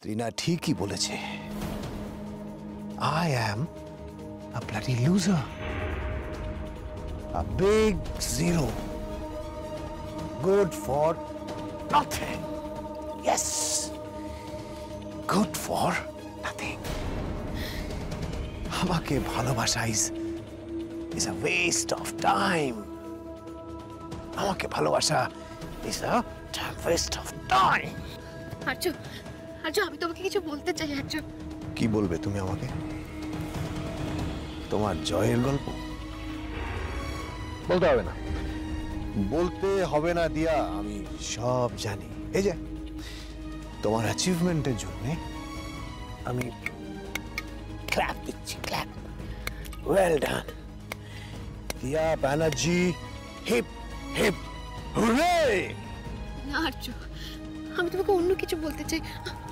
ত্রিনা ঠিকই বলেছে। I am a bloody loser. A big zero. Good for nothing. Yes. Good for nothing. আমাকে ভালোবাসা is a waste of time. আমাকে ভালোবাসা is a waste of time. আর্য, আমি তোমাকে কিছু বলতে চাই। আর্য, কি বলবে তুমি আমাকে? তোমার জয়ের গল্প? বলতে হবে না, বলতে হবে না দিয়া, আমি সব জানি। এই যে তোমার অ্যাচিভমেন্টের জন্য আমি ক্ল্যাপ দিচ্ছি, ক্ল্যাপ। ওয়েল ডান দিয়া ব্যানার্জি, হিপ হিপ হুররে। না আর্য, আমি তোমাকে অন্য কিছু বলতে চাই।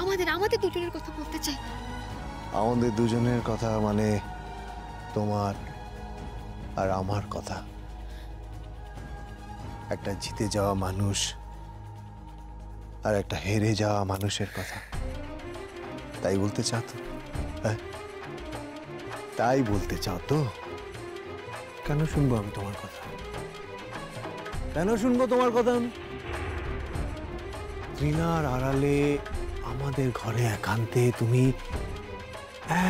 আমাদের দুজনের কথা বলতে চাই। আমাদের দুজনের কথা মানে তোমার আর আমার কথা। একটা জিতে যাওয়া মানুষ আর একটা হেরে যাওয়া মানুষের কথা। তাই বলতে চাও তো? হ্যাঁ, তাই বলতে চাও তো? কেন শুনবো আমি তোমার কথা? কেন শুনবো তোমার কথা আমি? ত্রিনার আড়ালে আমাদের ঘরে একান্তে তুমি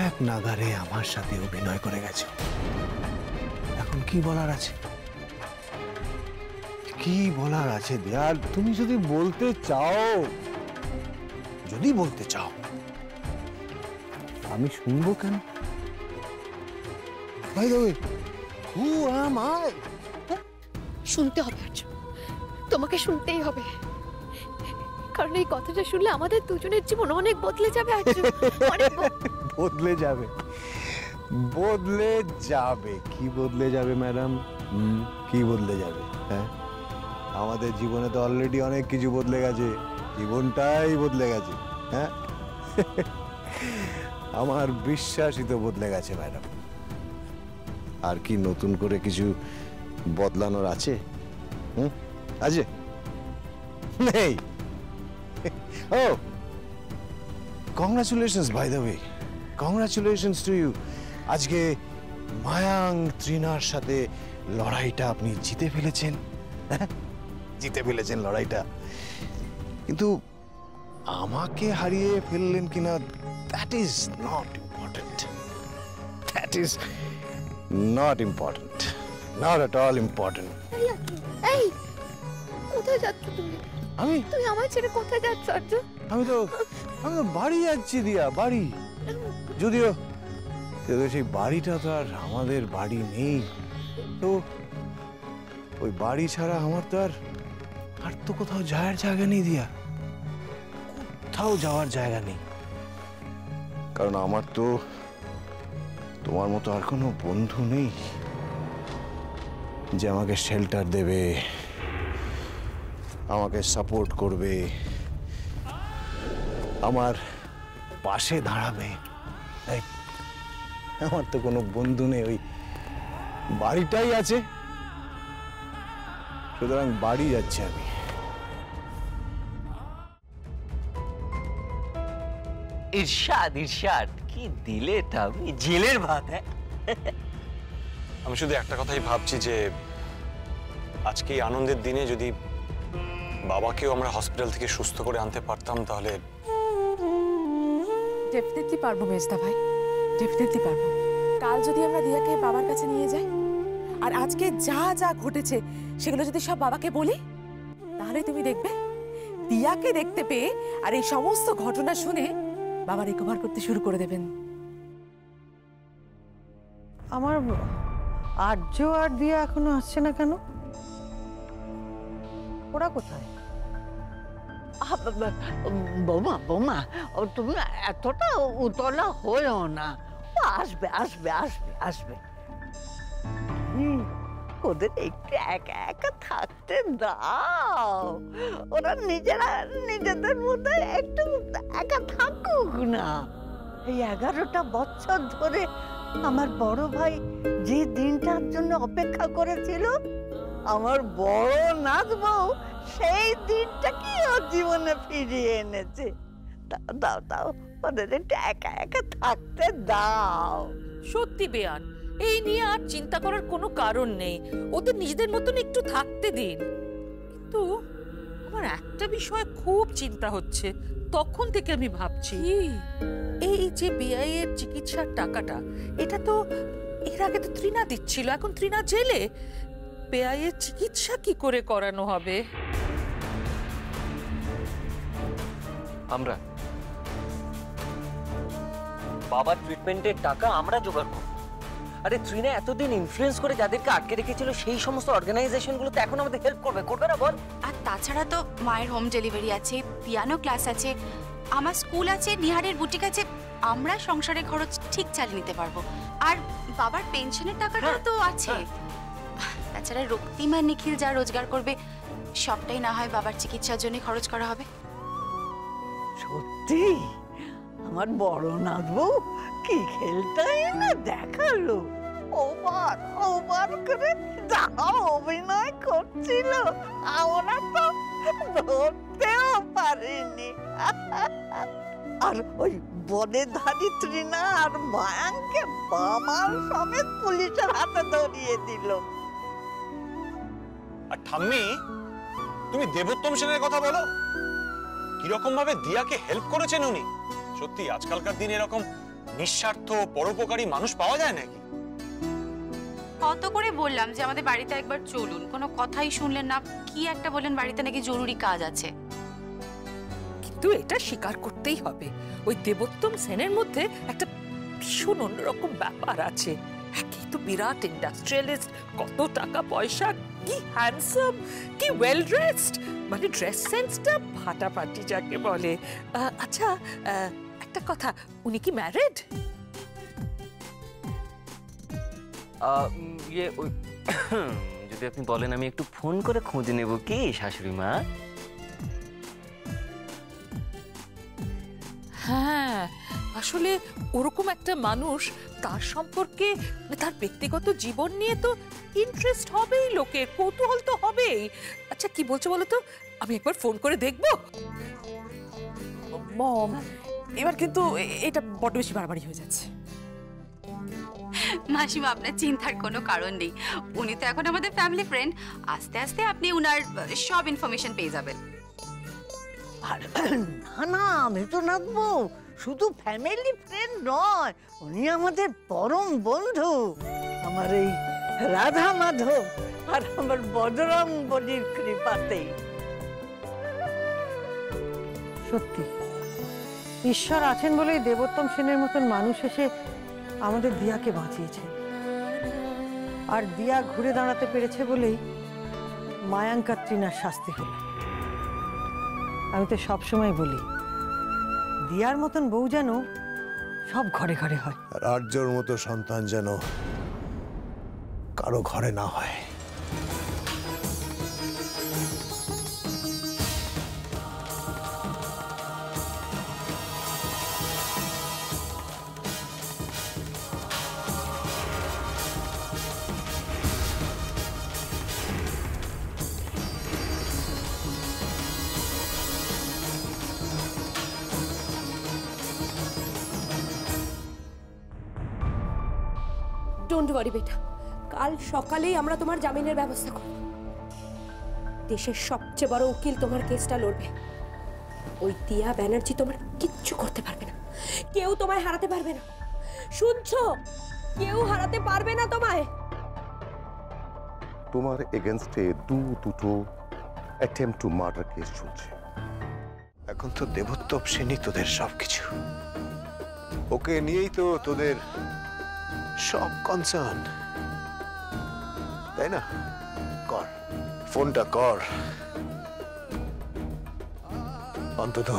এক নাগারে আমার সাথে অভিনয় করে গেছো। এখন কি বলার আছে? কি বলার আছে দিয়ার? তুমি যদি বলতে চাও, আমি শুনবো কেন? By the way, who am I? শুনতে হবে আর্য, তোমাকে শুনতেই হবে, কারণ এই কথাটা শুনলে আমাদের দুজনের জীবন অনেক বদলে যাবে। আর্য, অনেক বদলে যাবে। বদলে যাবে? কি বদলে যাবে ম্যাডাম? কি বদলে যাবে? হ্যাঁ, আমাদের জীবনে তো অলরেডি অনেক কিছু বদলে গেছে। জীবনটাই বদলে গেছে। হ্যাঁ, আমার বিশ্বাসই তো বদলে গেছে ম্যাডাম। আর কি নতুন করে কিছু বদলানোর আছে? আছে? নেই? ও, congratulations by the way, congratulations to you. আজকে মায়াং ত্রিনার সাথে লড়াইটা আপনি জিতে ফেলেছেন। জিতে ফেলেছেন লড়াইটা, কিন্তু আমাকে হারিয়ে ফেললেন কিনা, that is not important. That is not important, not at all important. এই, কোথায় যাচ্ছ তুমি? তুমি আমার ছেড়ে কোথায় যাচ্ছ আর্য? আমি তো বাড়ি যাচ্ছি দিয়া, বাড়ি। যদিও সেই বাড়িটা তো আর আমাদের বাড়ি নেই, তো ওই বাড়ি ছাড়া আমার তো আর তো কোথাও যাওয়ার জায়গা নেই দিয়া, কোথাও যাওয়ার জায়গা নেই। কারণ আমার তো তোমার মতো আর কোনো বন্ধু নেই যে আমাকে শেল্টার দেবে, আমাকে সাপোর্ট করবে, আমার পাশে দাঁড়াবে। আমার তো কোনো বন্ধু নেই, ওই বাড়িটাই আছে। সুতরাং বাড়ি যাচ্ছি আমি। ইরশাদ কি দিলে এটা? আমি জেলের ভাত। হ্যাঁ, আমি শুধু একটা কথাই ভাবছি যে আজকে এই আনন্দের দিনে যদি বাবাকেও আমরা হসপিটাল থেকে সুস্থ করে আনতে পারতাম, তাহলে ডেফিনেটলি পারবো মেজদা ভাই, ডেফিনেটলি পারবো। কাল যদি আমরা দিয়াকে বাবার কাছে নিয়ে যাই আর আজকে যা যা ঘটেছে সেগুলো যদি সব বাবাকে বলি, তাহলে তুমি দেখবে দিয়াকে দেখতে পেয়ে আর এই সমস্ত ঘটনা শুনে বাবা রিকভার করতে শুরু করে দেবেন। আমার আর্য আর দিয়া এখনো আসছে না কেন? ওরা কোথায়? বৌমা বৌমা, তুমি এতটা উতলা হয়েও না, আসবে আসবে আসবে আসবে। ওদের একটু একা একা থাকতে দাও, ওরা নিজেরা নিজেদের মধ্যে একটু একা থাকুক না। এই 11টা বছর ধরে আমার বড় ভাই যে দিনটার জন্য অপেক্ষা করেছিল, আমার বড় নাচ বউ সেই দিনটা কি ওর জীবনে ফিরিয়ে এনেছে। দাও দাও দাও, ওদের একটু একা একা থাকতে দাও। সত্যি বেয়ান, এই নিয়ে আর চিন্তা করার কোনো কারণ নেই, ওদের নিজেদের মতন একটু থাকতে দিন। কিন্তু আমার একটা বিষয় খুব চিন্তা হচ্ছে, তখন থেকে আমি ভাবছি এই যে বিআই এর চিকিৎসার টাকাটা, এটা তো এর আগে তো তৃণা দিচ্ছিল, এখন তৃণা জেলে, বিআই এর চিকিৎসা কি করে করানো হবে? আমরা বাবার ট্রিটমেন্টের টাকা আমরা জোগাড় করব। আরে তৃণা এতদিন ইনফ্লুয়েন্স করে যাদেরকে আটকে রেখেছিল সেই সমস্ত অর্গানাইজেশনগুলো তো এখন আমাদের হেল্প করবে না বল? আর তাছাড়া তো মায়ের হোম ডেলিভারি আছে, পিয়ানো ক্লাস আছে, আমার স্কুল আছে, নিহারের বুটিক আছে, আমরা সংসারের খরচ ঠিক চালিয়ে নিতে পারবো। আর বাবার পেনশনের টাকাটাও তো আছে। তাছাড়া রক্তিম আর নিখিল যা রোজগার করবে সবটাই না হয় বাবার চিকিৎসার জন্য খরচ করা হবে। সত্যি আমার বড় নাতবউ কি খেলটাই না দেখালো, ওবার ওবার করে যা অভিনয় করছিল আমরা তো ধরতেও পারিনি। আর ওই বনের ধারী তৃণা আর মায়াঙ্কে বামার সমেত পুলিশের হাতে ধরিয়ে দিল। আর ঠাম্মি, তুমি দেবোত্তম সেনের কথা বলো, কিরকম ভাবে দিয়াকে হেল্প করেছেন উনি। সত্যি আজকালকার দিনে এরকম নিঃস্বার্থ পরোপকারী মানুষ পাওয়া যায় নাকি? কত করে বললাম যে আমাদের বাড়িতে একবার চলুন, কোনো কথাই শুনলেন না। কি একটা বললেন বাড়িতে নাকি জরুরি কাজ আছে। কিন্তু এটা স্বীকার করতেই হবে, ওই দেবোত্তম সেনের মধ্যে একটা ভীষণ অন্যরকম ব্যাপার আছে। একই তো বিরাট ইন্ডাস্ট্রিয়ালিস্ট, কত টাকা পয়সা, কি হ্যান্ডসাম, কি ওয়েল ড্রেসড, মানে ড্রেস সেন্সটা ফাটাফাটি যাকে বলে। আচ্ছা একটা কথা, উনি কি ম্যারিড? ইয়ে ওই যদি আপনি বলেন আমি একটু ফোন করে খোঁজ নেব কি শাশুড়ি মা? হ্যাঁ, আসলে ওরকম একটা মানুষ, তার সম্পর্কে তার ব্যক্তিগত জীবন নিয়ে তো ইন্টারেস্ট হবেই, লোকের কৌতূহল তো হবেই। আচ্ছা কি বলছো বলো তো, আমি একবার ফোন করে দেখবো। মম, এবার কিন্তু এটা বড্ড বেশি বাড়াবাড়ি হয়ে যাচ্ছে। মাসিমা, আপনার চিন্তার কোনো কারণ নেই, উনি তো এখন আমাদের ফ্যামিলি ফ্রেন্ড। আস্তে আস্তে আপনি উনার সব ইনফরমেশন পেয়ে যাবেন। আর না না, আমি তো নাচবো, শুধু ফ্যামিলি ফ্রেন্ড নয়, উনি আমাদের পরম বন্ধু। আমার এই রাধা মাধব আর আমার বজরং বলির কৃপাতে। সত্যি ঈশ্বর আছেন বলেই দেবোত্তম সেনের মতন মানুষ এসে আমাদের দিয়াকে বাঁচিয়েছে, আর দিয়া ঘুরে দাঁড়াতে পেরেছে বলেই মায়াঙ্কা তৃণার শাস্তি হলো। আমি তো সবসময় বলি, দিয়ার মতন বউ যেন সব ঘরে ঘরে হয়, আর আর্যর মতো সন্তান যেন কারো ঘরে না হয়। ডোন্ট ওয়ারি বেটা, কাল সকালেই আমরা তোমার জামিনের ব্যবস্থা করব। দেশের সবচেয়ে বড় উকিল তোমার কেসটা লড়বে। ওই দিয়া ব্যানার্জি তোমার কিচ্ছু করতে পারবে না, কেউ তোমায় হারাতে পারবে না, শুনছো? কেউ হারাতে পারবে না তোমায়। তোমার এগেনস্টে দুটো অ্যাটেম্পট টু মার্ডার কেস চলছে। এখন তো দেবোত্তম সেনই তোদের সবকিছু, ওকে নিয়েই তো তোদের সব কনসার্ন, তাই না? কর ফোনটা কর, অন্তত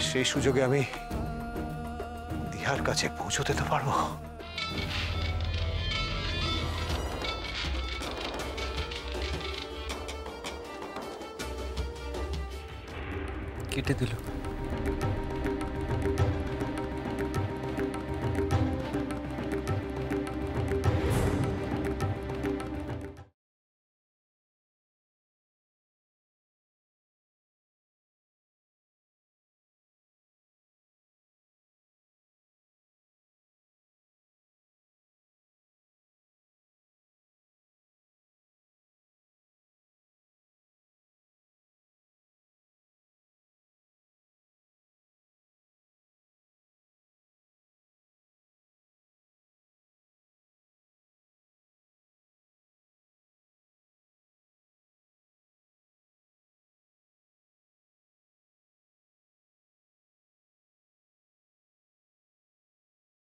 সেই সুযোগে আমি দিহার কাছে পৌঁছতে তো পারবো। কেটে দিল।